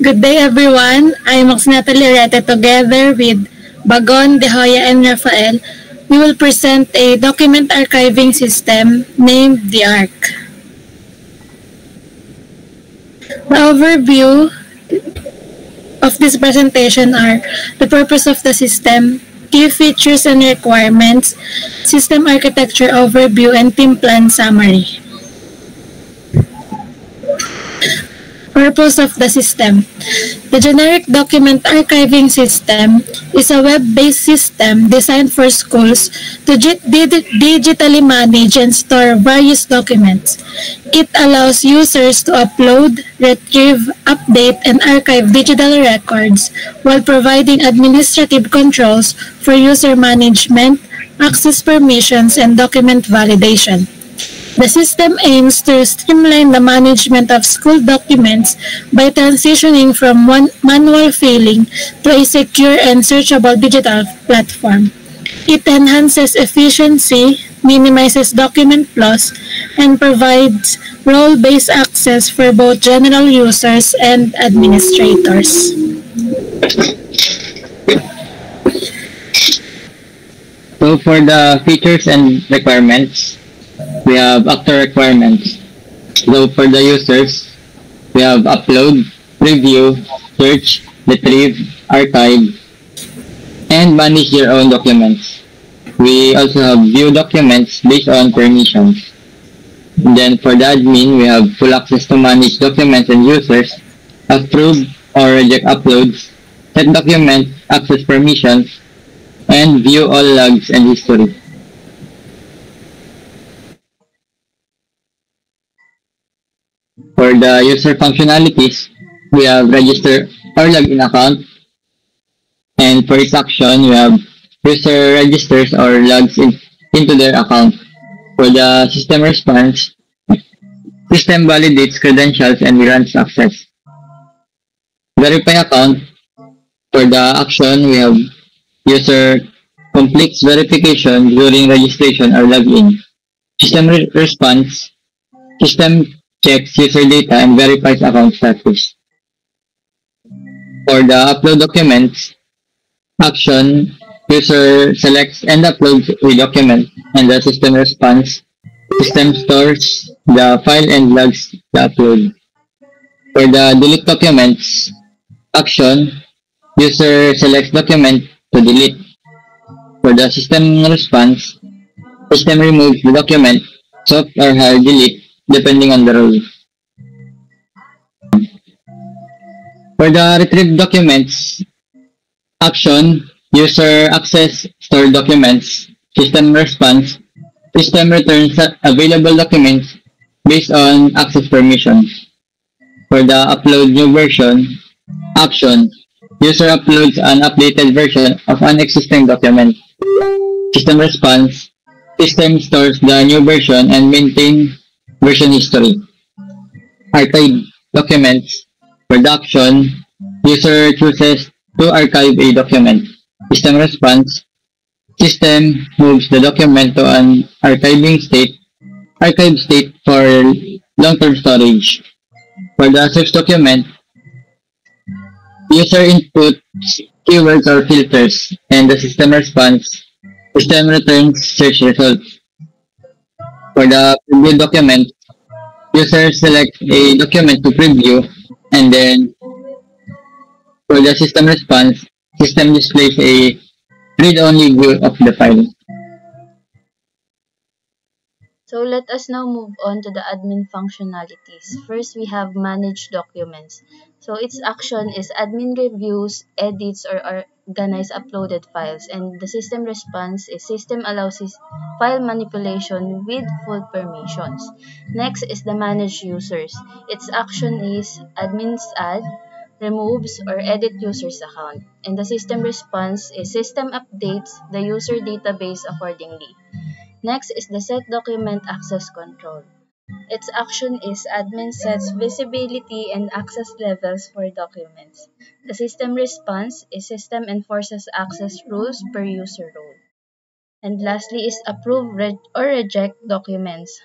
Good day everyone. I'm Oxnata Lirete together with Bagon, De Hoya, and Rafael. We will present a document archiving system named the ARC. The overview of this presentation are the purpose of the system, key features and requirements, system architecture overview, and team plan summary. Purpose of the system. The generic document archiving system is a web-based system designed for schools to digitally manage and store various documents. It allows users to upload, retrieve, update, and archive digital records while providing administrative controls for user management, access permissions, and document validation. The system aims to streamline the management of school documents by transitioning from one manual filing to a secure and searchable digital platform. It enhances efficiency, minimizes document loss, and provides role-based access for both general users and administrators. So for the features and requirements, we have actor requirements. So for the users, we have upload, review, search, retrieve, archive, and manage your own documents. We also have view documents based on permissions. And then for the admin, we have full access to manage documents and users, approve or reject uploads, set document access permissions, and view all logs and history. For the user functionalities, we have register or login account, and for its action, we have user registers or logs into their account. For the system response, system validates credentials and grants access. Verify account, for the action, we have user completes verification during registration or login. System response, system checks user data and verifies account status. For the upload documents, action, user selects and uploads a document, and the system responds. System stores the file and logs the upload. For the delete documents, action, user selects document to delete. For the system response, system removes the document, soft or hard delete, depending on the role. For the retrieve documents, action, user access stored documents, system response, system returns available documents based on access permissions. For the upload new version, action, user uploads an updated version of an existing document. System response, system stores the new version and maintain version history. Archive documents, production, user chooses to archive a document. System response, system moves the document to an archive state for long-term storage. For the search document, user inputs keywords or filters, and the system response, system returns search results. For the preview document, user selects a document to preview, and then for the system response, system displays a read-only view of the file. So let us now move on to the admin functionalities. First, we have manage documents. So its action is admin reviews, edits, or organize uploaded files. And the system response is system allows file manipulation with full permissions. Next is the manage users. Its action is admins add, removes, or edit user's account. And the system response is system updates the user database accordingly. Next is the set document access control. Its action is admin sets visibility and access levels for documents. The system response is system enforces access rules per user role. And lastly is approve or reject documents.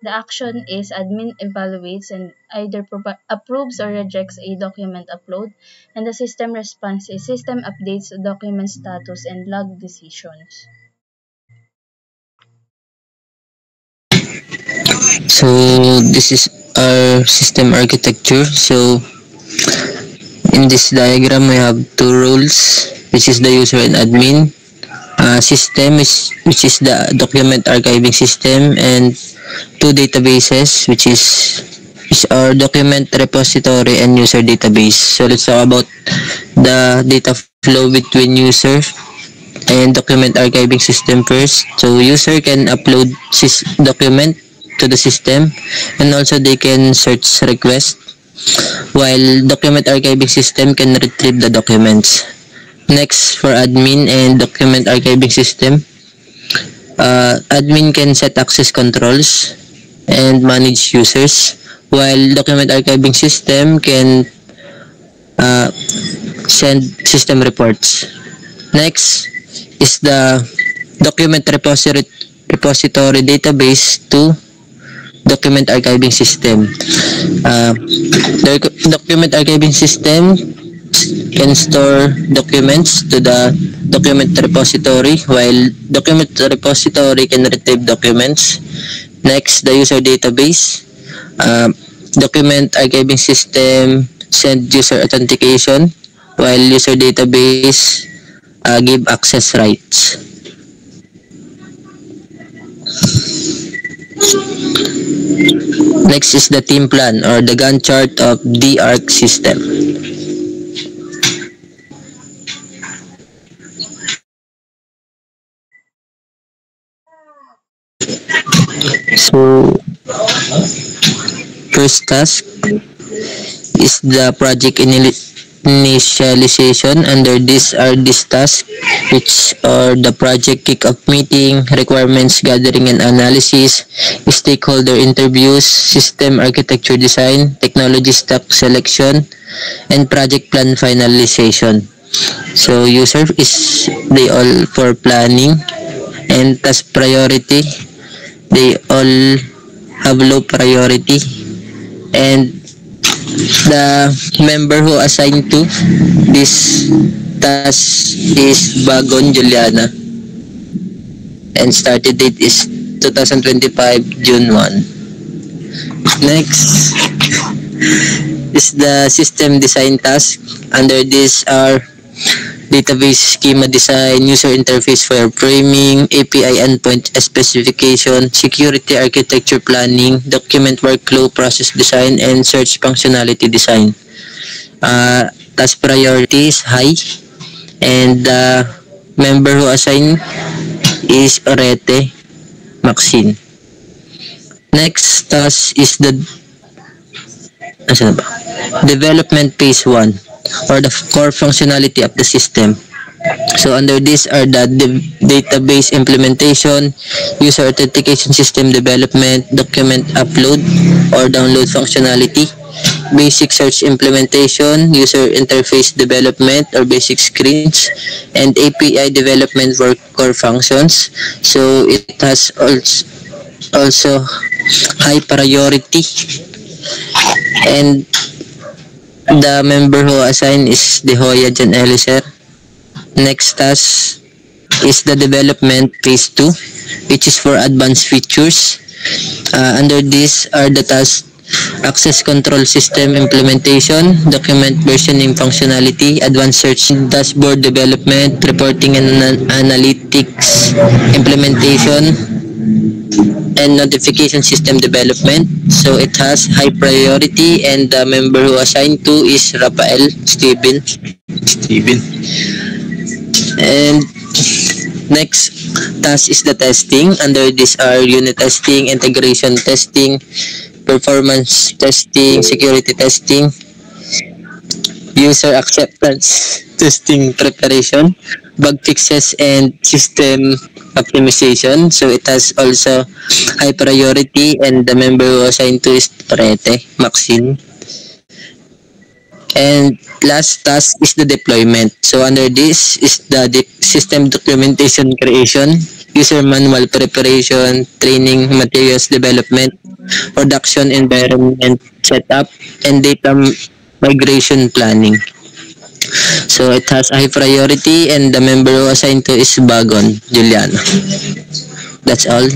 The action is admin evaluates and either approves or rejects a document upload, and the system response is system updates the document status and log decisions. So this is our system architecture. So in this diagram, we have two roles, which is the user and admin. System which is the document archiving system, and two databases, which is our document repository and user database. So let's talk about the data flow between user and document archiving system first. So user can upload document to the system, and also they can search request, while document archiving system can retrieve the documents. Next, for admin and document archiving system, admin can set access controls and manage users, while document archiving system can send system reports. Next is the document repository database to document archiving system. The document archiving system can store documents to the document repository, while document repository can retrieve documents. Next, the user database. Document archiving system send user authentication, while user database give access rights. Next is the team plan or the Gantt chart of the ARC system. So, first task is the project initialization. Under this are these tasks, which are the project kickoff meeting, requirements gathering and analysis, stakeholder interviews, system architecture design, technology stack selection, and project plan finalization. So user is they all for planning, and task priority they all have low priority, and the member who assigned to this task is Bagon Juliana, and started date is 2025 June 1. Next is the system design task. Under this are database schema design, user interface wireframing, API endpoint specification, security architecture planning, document workflow process design, and search functionality design. Task priority is high, and the member who assigned is Orete Maxine. Next task is the development phase 1, or the core functionality of the system. So under this are the database implementation, user authentication system development, document upload or download functionality, basic search implementation, user interface development or basic screens, and API development for core functions. So it has also high priority, and the member who assigned is De Hoya Jan Eliser. Next task is the development phase 2, which is for advanced features. Under this are the tasks: access control system implementation, document versioning functionality, advanced search dashboard development, reporting and analytics implementation, and notification system development. So it has high priority, and the member who assigned to is Rafael Steven. And next task is the testing. Under this are unit testing, integration testing, performance testing, security testing, user acceptance testing preparation, bug fixes, and system optimization. So it has also high priority, and the member who assigned to is Torete Maxine. And last task is the deployment. So under this is the system documentation creation, user manual preparation, training materials development, production environment setup, and data migration planning. So it has a high priority, and the member who assigned to is Bagon Juliano. That's all.